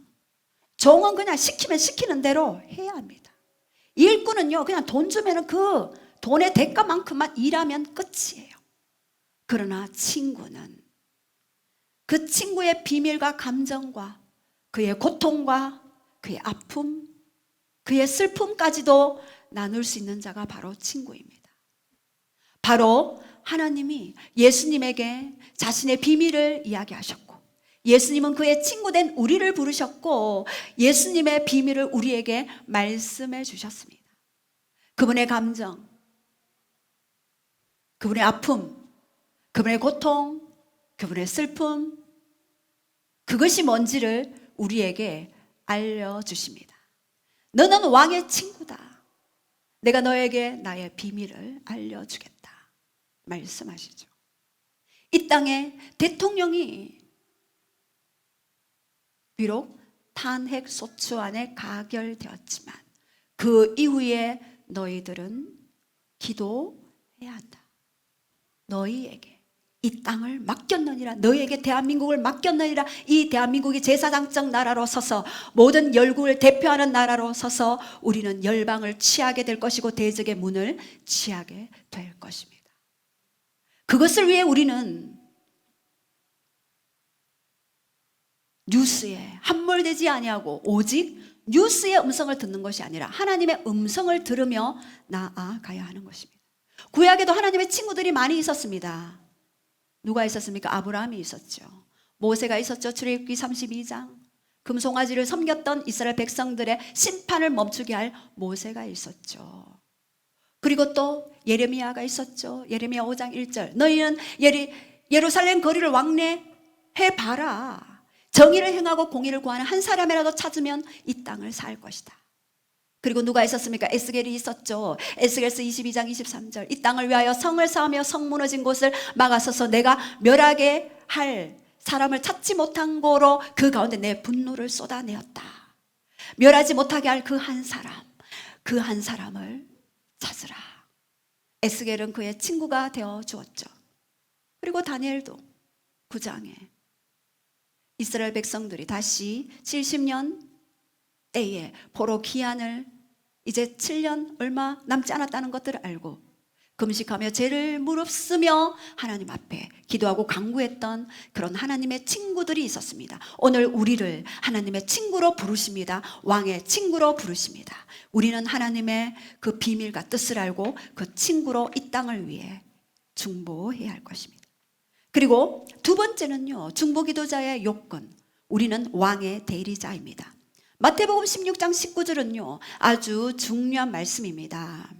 종은 그냥 시키면 시키는 대로 해야 합니다. 일꾼은요, 그냥 돈 주면 그 돈의 대가만큼만 일하면 끝이에요. 그러나 친구는 그 친구의 비밀과 감정과 그의 고통과 그의 아픔, 그의 슬픔까지도 나눌 수 있는 자가 바로 친구입니다. 바로 하나님이 예수님에게 자신의 비밀을 이야기하셨고, 예수님은 그의 친구된 우리를 부르셨고, 예수님의 비밀을 우리에게 말씀해 주셨습니다. 그분의 감정, 그분의 아픔, 그분의 고통, 그분의 슬픔, 그것이 뭔지를 우리에게 알려주십니다. 너는 왕의 친구다. 내가 너에게 나의 비밀을 알려주겠다. 말씀하시죠. 이 땅에 대통령이 비록 탄핵 소추안에 가결되었지만 그 이후에 너희들은 기도해야 한다. 너희에게 이 땅을 맡겼느니라. 너희에게 대한민국을 맡겼느니라. 이 대한민국이 제사장적 나라로 서서 모든 열국을 대표하는 나라로 서서 우리는 열방을 취하게 될 것이고 대적의 문을 취하게 될 것입니다. 그것을 위해 우리는 뉴스에 함몰되지 아니하고 오직 뉴스의 음성을 듣는 것이 아니라 하나님의 음성을 들으며 나아가야 하는 것입니다. 구약에도 하나님의 친구들이 많이 있었습니다. 누가 있었습니까? 아브라함이 있었죠. 모세가 있었죠. 출애굽기 32장. 금송아지를 섬겼던 이스라엘 백성들의 심판을 멈추게 할 모세가 있었죠. 그리고 또 예레미야가 있었죠. 예레미야 5장 1절. 너희는 예루살렘 거리를 왕래해 봐라. 정의를 행하고 공의를 구하는 한 사람이라도 찾으면 이 땅을 살 것이다. 그리고 누가 있었습니까? 에스겔이 있었죠. 에스겔서 22장 23절. 이 땅을 위하여 성을 쌓으며 성 무너진 곳을 막아서서 내가 멸하게 할 사람을 찾지 못한 고로 그 가운데 내 분노를 쏟아내었다. 멸하지 못하게 할 그 한 사람, 그 한 사람을 찾으라. 에스겔은 그의 친구가 되어 주었죠. 그리고 다니엘도 9장에 이스라엘 백성들이 다시 70년 때에 포로 기한을 이제 7년 얼마 남지 않았다는 것들을 알고 금식하며 죄를 무릅쓰며 하나님 앞에 기도하고 간구했던 그런 하나님의 친구들이 있었습니다. 오늘 우리를 하나님의 친구로 부르십니다. 왕의 친구로 부르십니다. 우리는 하나님의 그 비밀과 뜻을 알고 그 친구로 이 땅을 위해 중보해야 할 것입니다. 그리고 두 번째는요, 중보기도자의 요건. 우리는 왕의 대리자입니다. 마태복음 16장 19절은요, 아주 중요한 말씀입니다.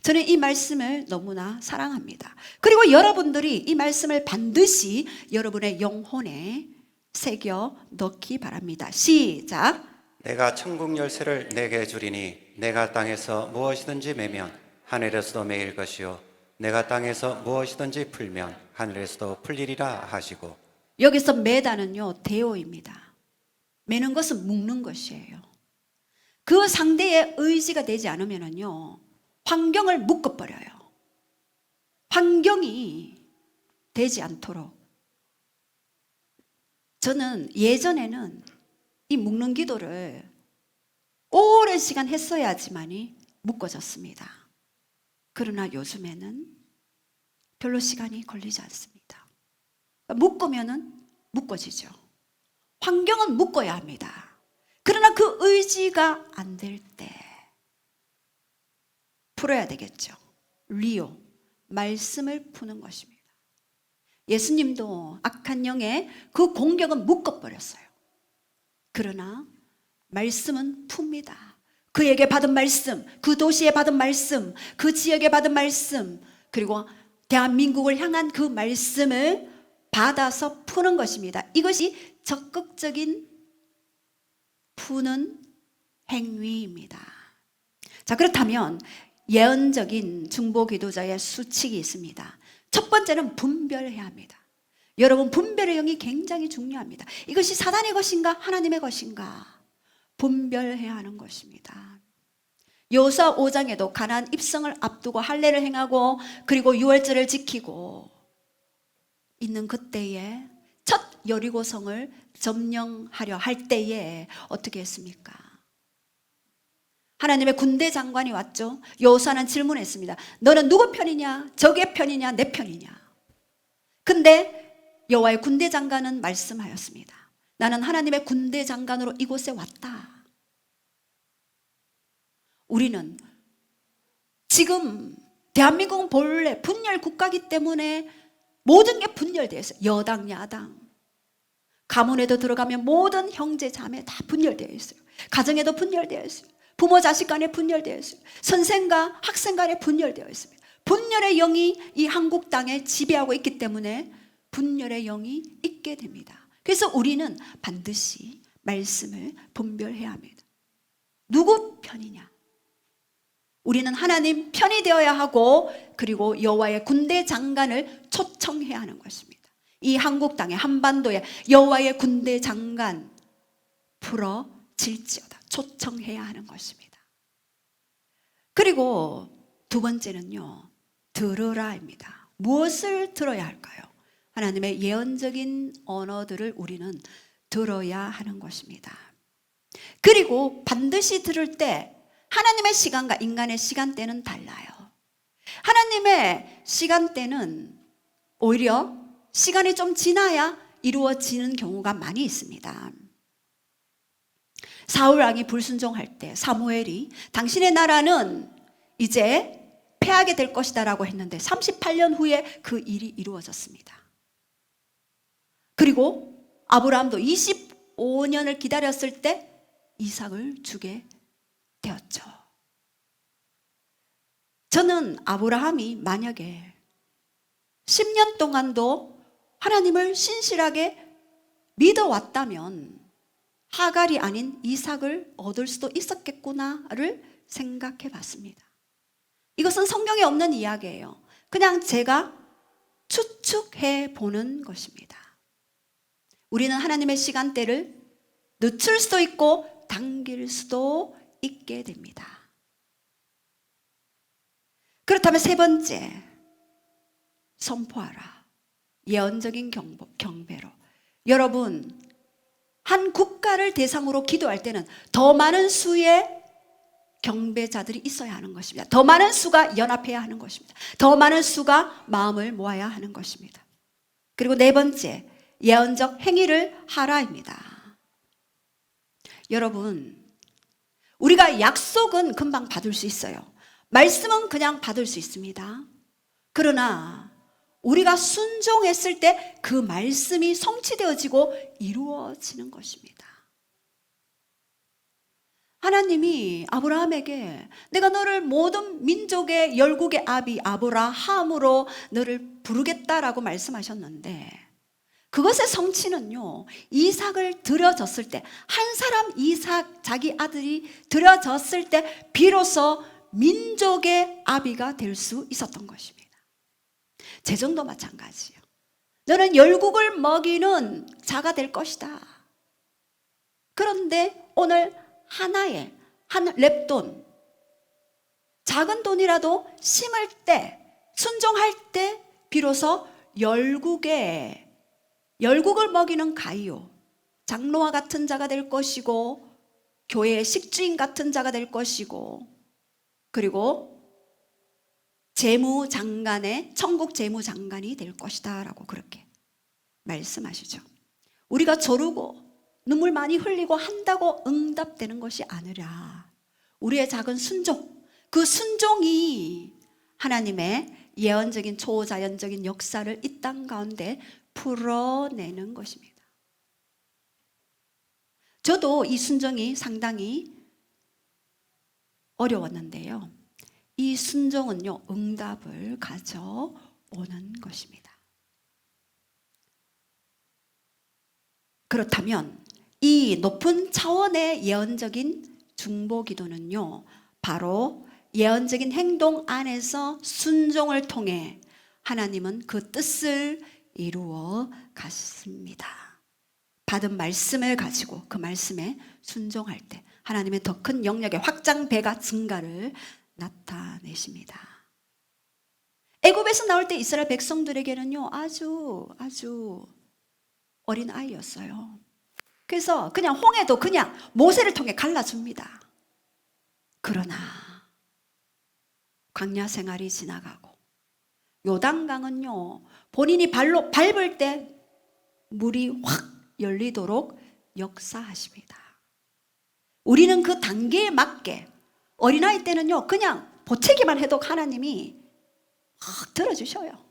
저는 이 말씀을 너무나 사랑합니다. 그리고 여러분들이 이 말씀을 반드시 여러분의 영혼에 새겨 넣기 바랍니다. 시작. 내가 천국 열쇠를 내게 주리니 내가 땅에서 무엇이든지 매면 하늘에서도 매일 것이요 내가 땅에서 무엇이든지 풀면 하늘에서도 풀리리라 하시고. 여기서 매다는요, 대오입니다. 매는 것은 묶는 것이에요. 그 상대의 의지가 되지 않으면요, 환경을 묶어버려요. 환경이 되지 않도록. 저는 예전에는 이 묶는 기도를 오랜 시간 했어야지만이 묶어졌습니다. 그러나 요즘에는 별로 시간이 걸리지 않습니다. 묶으면은 묶어지죠. 환경은 묶어야 합니다. 그러나 그 의지가 안 될 때 풀어야 되겠죠. 리오, 말씀을 푸는 것입니다. 예수님도 악한 영의 그 공격은 묶어버렸어요. 그러나 말씀은 풉니다. 그에게 받은 말씀, 그 도시에 받은 말씀, 그 지역에 받은 말씀, 그리고 대한민국을 향한 그 말씀을 받아서 푸는 것입니다. 이것이 적극적인 푸는 행위입니다. 자, 그렇다면 예언적인 중보 기도자의 수칙이 있습니다. 첫 번째는 분별해야 합니다. 여러분, 분별의 영이 굉장히 중요합니다. 이것이 사단의 것인가 하나님의 것인가 분별해야 하는 것입니다. 여호수아 5장에도 가나안 입성을 앞두고 할례를 행하고 그리고 유월절을 지키고 있는 그때에 첫 여리고성을 점령하려 할 때에 어떻게 했습니까? 하나님의 군대 장관이 왔죠. 여호수아는 질문했습니다. 너는 누구 편이냐? 적의 편이냐? 내 편이냐? 근데 여호와의 군대 장관은 말씀하였습니다. 나는 하나님의 군대 장관으로 이곳에 왔다. 우리는 지금 대한민국은 본래 분열 국가이기 때문에 모든 게 분열되어 있어요. 여당, 야당. 가문에도 들어가면 모든 형제, 자매 다 분열되어 있어요. 가정에도 분열되어 있어요. 부모, 자식 간에 분열되어 있어요. 선생과 학생 간에 분열되어 있습니다. 분열의 영이 이 한국 땅에 지배하고 있기 때문에 분열의 영이 있게 됩니다. 그래서 우리는 반드시 말씀을 분별해야 합니다. 누구 편이냐? 우리는 하나님 편이 되어야 하고 그리고 여호와의 군대 장관을 초청해야 하는 것입니다. 이 한국 땅에 한반도에 여호와의 군대 장관 풀어질지어다 초청해야 하는 것입니다. 그리고 두 번째는요, 들으라입니다. 무엇을 들어야 할까요? 하나님의 예언적인 언어들을 우리는 들어야 하는 것입니다. 그리고 반드시 들을 때 하나님의 시간과 인간의 시간대는 달라요. 하나님의 시간대는 오히려 시간이 좀 지나야 이루어지는 경우가 많이 있습니다. 사울 왕이 불순종할 때 사무엘이 당신의 나라는 이제 패하게 될 것이다 라고 했는데 38년 후에 그 일이 이루어졌습니다. 그리고 아브라함도 25년을 기다렸을 때 이삭을 주게 되었죠. 저는 아브라함이 만약에 10년 동안도 하나님을 신실하게 믿어왔다면 하갈이 아닌 이삭을 얻을 수도 있었겠구나를 생각해 봤습니다. 이것은 성경에 없는 이야기예요. 그냥 제가 추측해 보는 것입니다. 우리는 하나님의 시간대를 늦출 수도 있고 당길 수도 있게 됩니다. 그렇다면 세 번째, 선포하라. 예언적인 경배로. 여러분, 한 국가를 대상으로 기도할 때는 더 많은 수의 경배자들이 있어야 하는 것입니다. 더 많은 수가 연합해야 하는 것입니다. 더 많은 수가 마음을 모아야 하는 것입니다. 그리고 네 번째, 예언적 행위를 하라입니다. 여러분, 우리가 약속은 금방 받을 수 있어요. 말씀은 그냥 받을 수 있습니다. 그러나 우리가 순종했을 때 그 말씀이 성취되어지고 이루어지는 것입니다. 하나님이 아브라함에게 내가 너를 모든 민족의 열국의 아비 아브라함으로 너를 부르겠다라고 말씀하셨는데 그것의 성취는요, 이삭을 드려졌을 때, 한 사람 이삭 자기 아들이 드려졌을 때 비로소 민족의 아비가 될 수 있었던 것입니다. 재정도 마찬가지예요. 너는 열국을 먹이는 자가 될 것이다. 그런데 오늘 하나의 한 렙돈, 작은 돈이라도 심을 때, 순종할 때 비로소 열국을 먹이는 가이오, 장로와 같은 자가 될 것이고 교회의 식주인 같은 자가 될 것이고 그리고 재무장관의 천국 재무장관이 될 것이다 라고 그렇게 말씀하시죠. 우리가 조르고 눈물 많이 흘리고 한다고 응답되는 것이 아니라 우리의 작은 순종, 그 순종이 하나님의 예언적인 초자연적인 역사를 이 땅 가운데 풀어내는 것입니다. 저도 이 순종이 상당히 어려웠는데요. 이 순종은요, 응답을 가져오는 것입니다. 그렇다면 이 높은 차원의 예언적인 중보 기도는요, 바로 예언적인 행동 안에서 순종을 통해 하나님은 그 뜻을 이루어 가십니다. 받은 말씀을 가지고 그 말씀에 순종할 때 하나님의 더 큰 영역의 확장 배가 증가를 나타내십니다. 애굽에서 나올 때 이스라엘 백성들에게는요, 아주 어린 아이였어요. 그래서 그냥 홍해도 그냥 모세를 통해 갈라줍니다. 그러나 광야 생활이 지나가고 요단강은요, 본인이 발로 밟을 때 물이 확 열리도록 역사하십니다. 우리는 그 단계에 맞게 어린아이 때는요, 그냥 보채기만 해도 하나님이 확 들어주셔요.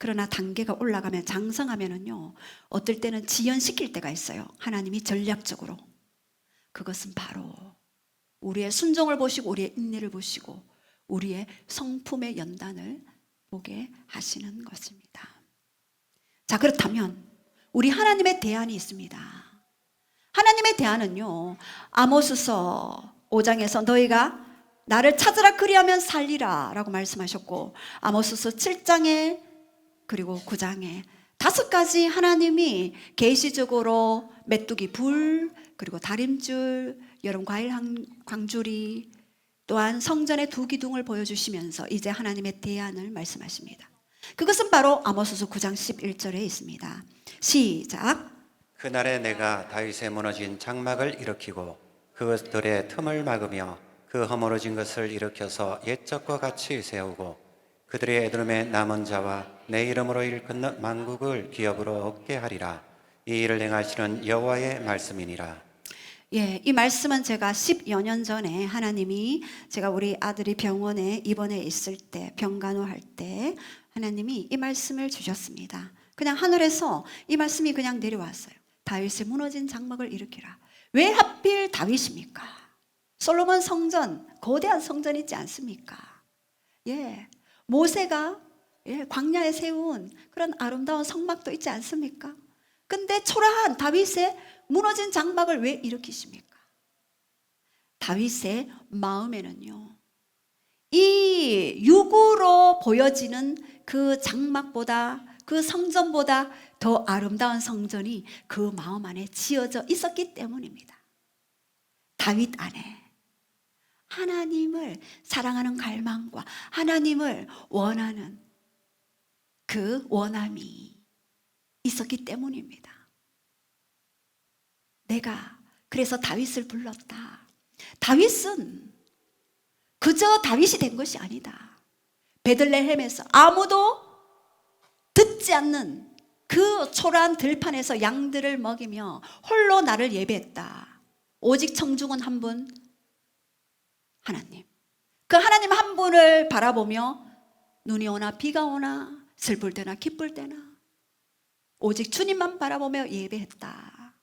그러나 단계가 올라가면, 장성하면은요, 어떨 때는 지연시킬 때가 있어요. 하나님이 전략적으로. 그것은 바로 우리의 순종을 보시고 우리의 인내를 보시고 우리의 성품의 연단을 보게 하시는 것입니다. 자, 그렇다면 우리 하나님의 대안이 있습니다. 하나님의 대안은요, 아모스서 5장에서 너희가 나를 찾으라 그리하면 살리라 라고 말씀하셨고, 아모스서 7장에 그리고 9장에 5가지 하나님이 계시적으로 메뚜기 불, 그리고 다림줄, 여름 과일 광주리, 또한 성전의 두 기둥을 보여주시면서 이제 하나님의 대안을 말씀하십니다. 그것은 바로 아모스서 9장 11절에 있습니다. 시작. 그날에 내가 다윗의 무너진 장막을 일으키고 그것들의 틈을 막으며 그 허물어진 것을 일으켜서 옛적과 같이 세우고 그들의 에도름의 남은 자와 내 이름으로 일컫는 만국을 기업으로 얻게 하리라. 이 일을 행하시는 여호와의 말씀이니라. 예, 이 말씀은 제가 10여 년 전에 하나님이, 제가 우리 아들이 병원에 입원해 있을 때, 병간호할 때 하나님이 이 말씀을 주셨습니다. 그냥 하늘에서 이 말씀이 그냥 내려왔어요. 다윗의 무너진 장막을 일으키라. 왜 하필 다윗입니까? 솔로몬 성전, 거대한 성전 있지 않습니까? 예, 모세가 광야에 세운 그런 아름다운 성막도 있지 않습니까? 근데 초라한 다윗의 무너진 장막을 왜 일으키십니까? 다윗의 마음에는요, 이 육으로 보여지는 그 장막보다, 그 성전보다 더 아름다운 성전이 그 마음 안에 지어져 있었기 때문입니다. 다윗 안에 하나님을 사랑하는 갈망과 하나님을 원하는 그 원함이 있었기 때문입니다. 내가 그래서 다윗을 불렀다. 다윗은 그저 다윗이 된 것이 아니다. 베들레헴에서 아무도 듣지 않는 그 초라한 들판에서 양들을 먹이며 홀로 나를 예배했다. 오직 청중은 한 분, 하나님. 그 하나님 한 분을 바라보며 눈이 오나 비가 오나 슬플 때나 기쁠 때나 오직 주님만 바라보며 예배했다.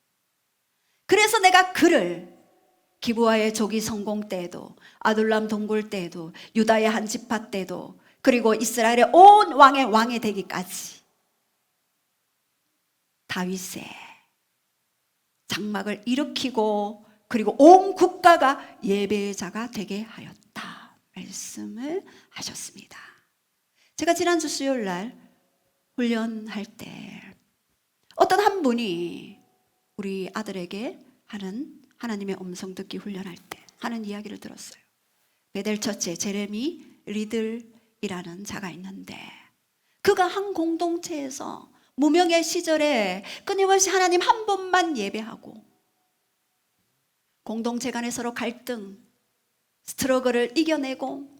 그래서 내가 그를 기브아의 조기 성공 때에도, 아둘람 동굴 때에도, 유다의 한 지파 때도, 그리고 이스라엘의 온 왕의 되기까지 다윗의 장막을 일으키고 그리고 온 국가가 예배의 자가 되게 하였다 말씀을 하셨습니다. 제가 지난주 수요일 날 훈련할 때 어떤 한 분이 우리 아들에게 하는 하나님의 음성 듣기 훈련할 때 하는 이야기를 들었어요. 베델처치에 제레미 리들이라는 자가 있는데, 그가 한 공동체에서 무명의 시절에 끊임없이 하나님 한 분만 예배하고 공동체 간에 서로 갈등, 스트러글을 이겨내고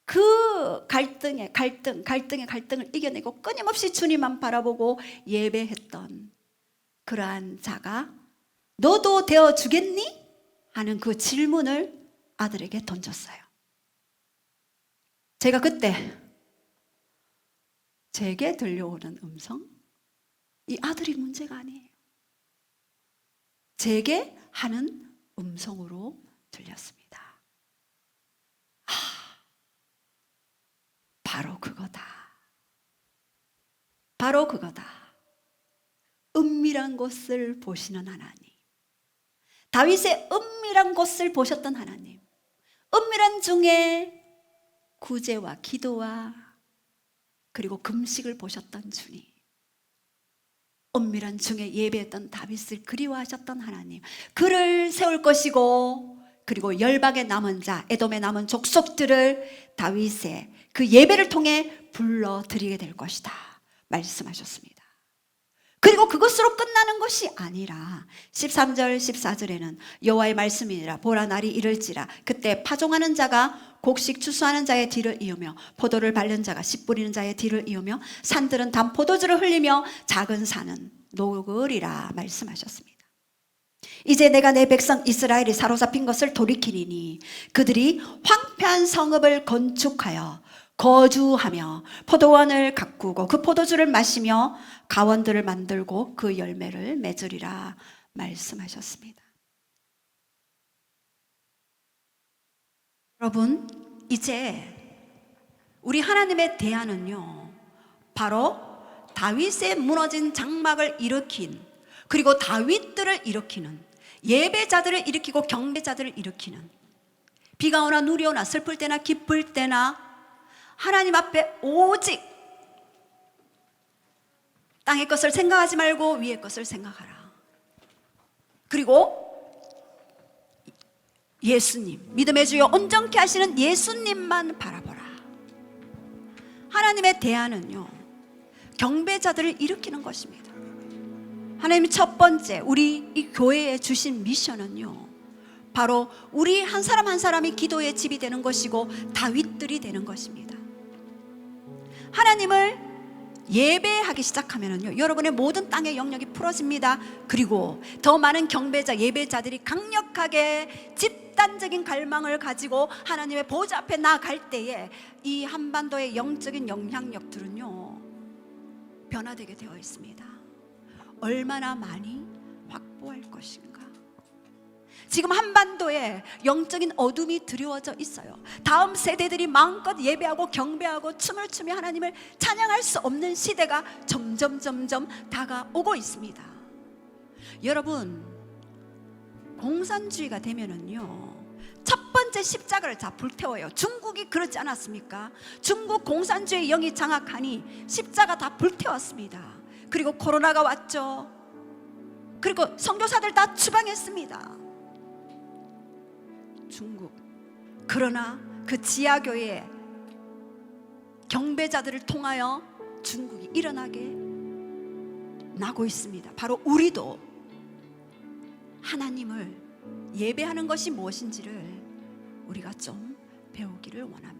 그 갈등의 갈등을 이겨내고 끊임없이 주님만 바라보고 예배했던 그러한 자가 너도 되어 주겠니? 하는 그 질문을 아들에게 던졌어요. 제가 그때 제게 들려오는 음성, 이 아들이 문제가 아니에요. 제게 하는 음성으로 들렸습니다. 바로 그거다. 바로 그거다. 은밀한 곳을 보시는 하나님, 다윗의 은밀한 곳을 보셨던 하나님, 은밀한 중에 구제와 기도와 그리고 금식을 보셨던 주님, 은밀한 중에 예배했던 다윗을 그리워하셨던 하나님, 그를 세울 것이고 그리고 열방의 남은 자, 에돔의 남은 족속들을 다윗의 그 예배를 통해 불러드리게 될 것이다 말씀하셨습니다. 그리고 그것으로 끝나는 것이 아니라 13절 14절에는 여호와의 말씀이니라 보라 날이 이를지라 그때 파종하는 자가 곡식 추수하는 자의 뒤를 이으며 포도를 밟는 자가 씨 뿌리는 자의 뒤를 이으며 산들은 단 포도주를 흘리며 작은 산은 녹으리라 말씀하셨습니다. 이제 내가 내 백성 이스라엘이 사로잡힌 것을 돌이키리니 그들이 황폐한 성읍을 건축하여 거주하며 포도원을 가꾸고 그 포도주를 마시며 가원들을 만들고 그 열매를 맺으리라 말씀하셨습니다. 여러분, 이제 우리 하나님의 대안은요, 바로 다윗의 무너진 장막을 일으킨, 그리고 다윗들을 일으키는, 예배자들을 일으키고 경배자들을 일으키는, 비가 오나 눈이 오나 슬플 때나 기쁠 때나 하나님 앞에 오직 땅의 것을 생각하지 말고 위의 것을 생각하라. 그리고 예수님, 믿음의 주여 온전케 하시는 예수님만 바라보라. 하나님의 대안은요, 경배자들을 일으키는 것입니다. 하나님이 첫 번째 우리 이 교회에 주신 미션은요, 바로 우리 한 사람 한 사람이 기도의 집이 되는 것이고 다윗들이 되는 것입니다. 하나님을 예배하기 시작하면요, 여러분의 모든 땅의 영역이 풀어집니다. 그리고 더 많은 경배자, 예배자들이 강력하게 집단적인 갈망을 가지고 하나님의 보좌 앞에 나아갈 때에 이 한반도의 영적인 영향력들은요, 변화되게 되어 있습니다. 얼마나 많이 확보할 것인가. 지금 한반도에 영적인 어둠이 드리워져 있어요. 다음 세대들이 마음껏 예배하고 경배하고 춤을 추며 하나님을 찬양할 수 없는 시대가 점점 다가오고 있습니다. 여러분, 공산주의가 되면은요, 첫 번째 십자가를 다 불태워요. 중국이 그렇지 않았습니까? 중국 공산주의 영이 장악하니 십자가 다 불태웠습니다. 그리고 코로나가 왔죠. 그리고 선교사들 다 추방했습니다. 중국. 그러나 그 지하교회의 경배자들을 통하여 중국이 일어나게 나고 있습니다. 바로 우리도 하나님을 예배하는 것이 무엇인지를 우리가 좀 배우기를 원합니다.